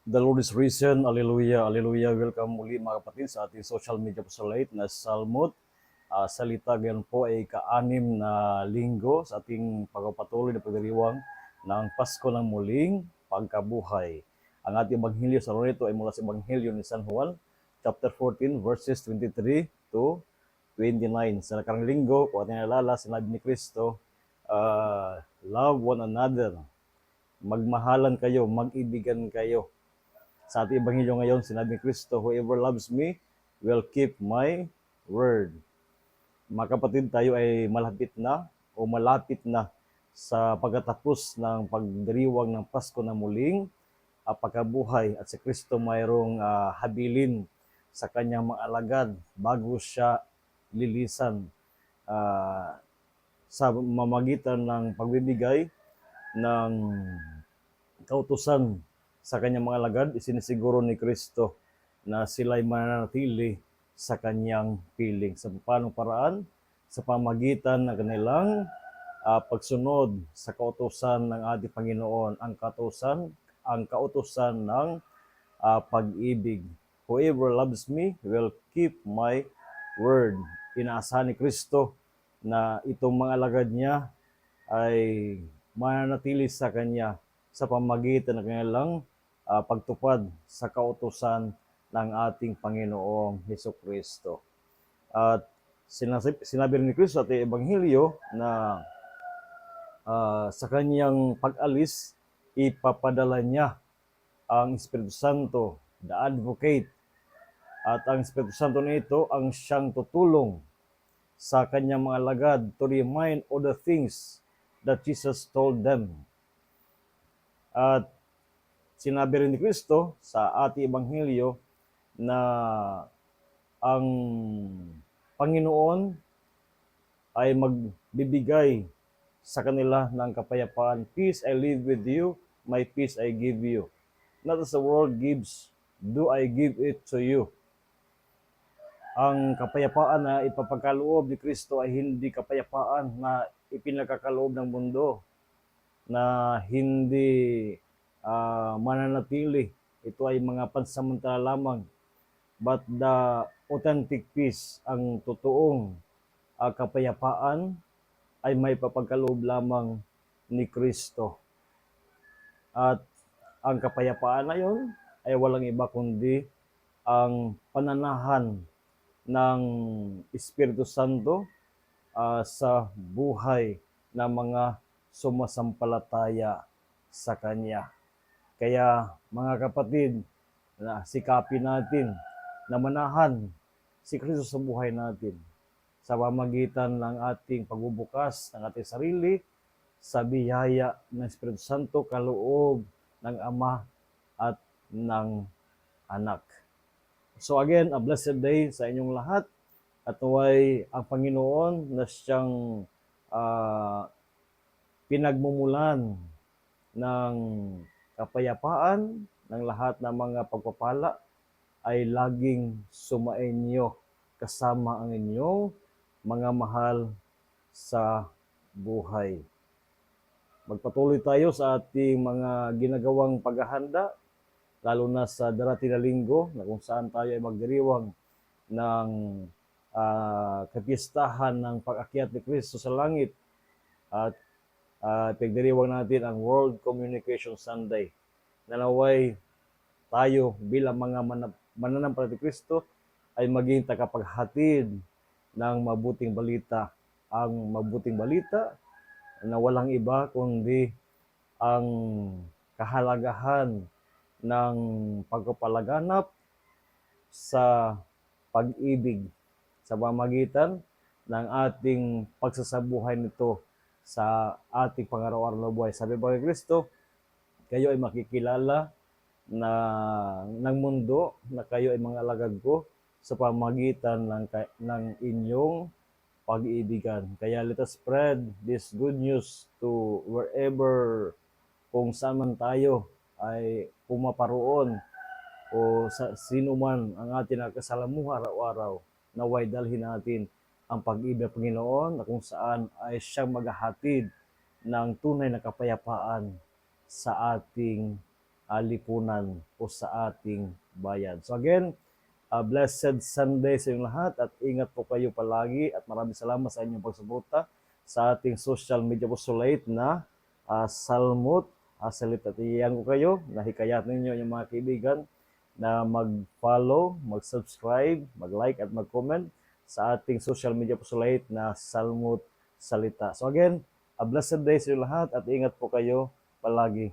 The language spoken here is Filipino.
The Lord is risen. Hallelujah. Hallelujah. Welcome muli mga kapatid sa ating social media apostolate na Salmot. Salita ngayon po ay ka-anim na linggo sa ating pagpapatuloy na pagdiriwang ng Pasko ng muling pagkabuhay. Ang ating ebanghelyo sa rito ay mula sa ebanghelyo ni San Juan, chapter 14, verses 23 to 29. Sa nakarang linggo, kung ating nalala, sinabi ni Kristo, love one another. Magmahalan kayo, mag-ibigan kayo. Sa ating ebanghelyo ngayon, sinabi ni Kristo, whoever loves me will keep my word. Mga kapatid, tayo ay malapit na sa pagkatapos ng pagdiriwang ng Pasko na muling pagkabuhay, at si Kristo mayroong habilin sa kanyang mga alagad bago siya lilisan sa mamagitan ng pagbibigay ng kautusan sa kanyang mga alagad. Isinisiguro ni Kristo na sila'y mananatili sa kanyang piling. Sa paanong paraan? Sa pamagitan ng kanilang pagsunod sa kautusan ng ating Panginoon, ang kautusan ng pag-ibig. Whoever loves me will keep my word. Inaasahan ni Kristo na itong mga alagad niya ay mananatili sa kanya sa pamagitan ng kanilang pagtupad sa kautusan ng ating Panginoong Hesukristo. At sinabi rin ni Kristo sa Ebanghelyo na sa kanyang pag-alis, ipapadala niya ang Espiritu Santo, the Advocate. At ang Espiritu Santo na ito ang siyang tutulong sa kanyang mga alagad to remind all the things that Jesus told them. At sinabi rin ni Kristo sa ating Ebanghelyo na ang Panginoon ay magbibigay sa kanila ng kapayapaan. Peace I leave with you, my peace I give you. Not as the world gives, do I give it to you. Ang kapayapaan na ipapagkaloob ni Kristo ay hindi kapayapaan na ipinagkakaloob ng mundo, na hindi mananatili. Ito ay mga pansamantala lamang. But the authentic peace, ang totoong kapayapaan, ay may papagkaloob lamang ni Kristo. At ang kapayapaan na yon ay walang iba kundi ang pananahan ng Espiritu Santo sa buhay ng mga sumasampalataya sa Kanya. Kaya mga kapatid, sikapin natin na manahan si Kristo sa buhay natin sa pamamagitan ng ating pagbubukas ng ating sarili sa biyaya ng Espiritu Santo, kaloob ng Ama at ng Anak. So again, a blessed day sa inyong lahat, at naway ang Panginoon na siyang pinagmumulan ng kapayapaan ng lahat ng mga pagpapala ay laging sumainyo kasama ang inyong mga mahal sa buhay. Magpatuloy tayo sa ating mga ginagawang paghahanda, lalo na sa darating na linggo na kung saan tayo ay magdiriwang ng kapistahan ng pag-akyat ni Kristo sa langit, at pagdiriwang natin ang World Communication Sunday. Nanaway tayo bilang mga mananampalataya ni Kristo ay maging tagapaghatid ng mabuting balita. Ang mabuting balita na walang iba kundi ang kahalagahan ng pagpapalaganap sa pag-ibig sa pamamagitan ng ating pagsasabuhay nito sa ating pangaraw-araw na buhay. Sabi ba kay Kristo, kayo ay makikilala ng mundo na kayo ay mga alagad ko sa pamamagitan ng inyong pag-iibigan. Kaya let us spread this good news to wherever, kung saan man tayo ay pumaparoon, o sa sino man ang ating nakasalamuha araw-araw, naway dalhin natin ang pag-ibig ng Panginoon na kung saan ay siyang maghahatid ng tunay na kapayapaan sa ating lipunan o sa ating bayan. So again, blessed Sunday sa inyong lahat at ingat po kayo palagi at maraming salamat sa inyong pagsuporta sa ating social media postulate na Salmut. Salitatiyan ko kayo, nahikayat ninyo yung mga kaibigan na mag-follow, mag-subscribe, mag-like at mag-comment sa ating social media postulate na Salmut Salita. So again, a blessed day sa inyo lahat at ingat po kayo palagi.